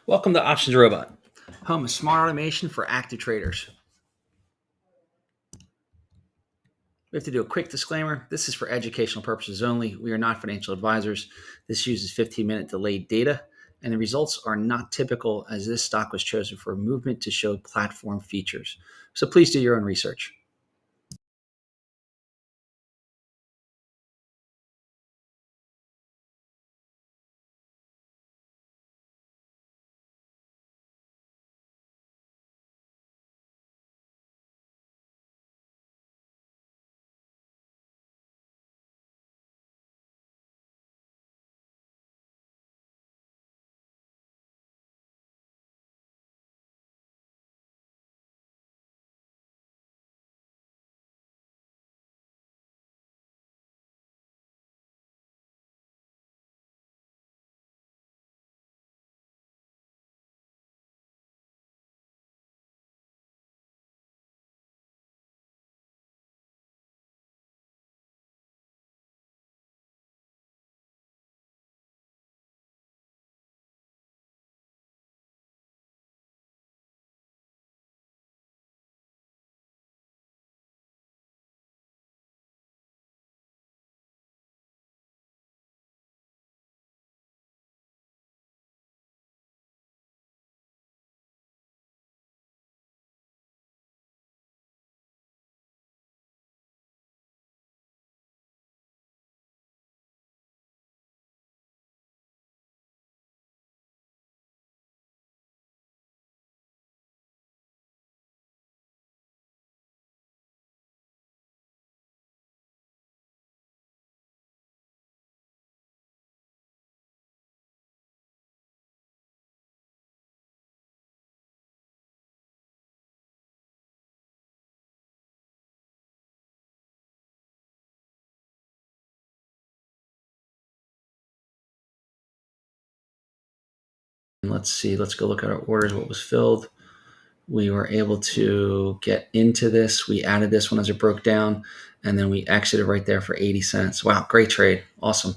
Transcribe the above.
Welcome to Options Robot, home of smart automation for active traders. We have to do a quick disclaimer. This is for educational purposes only. We are not financial advisors. This uses 15-minute delayed data, and the results are not typical as this stock was chosen for a movement to show platform features. So please do your own research. Let's see. Let's go look at our orders, what was filled. We were able to get into this. We added this one as it broke down, and then we exited right there for 80 cents. Wow, great trade. Awesome.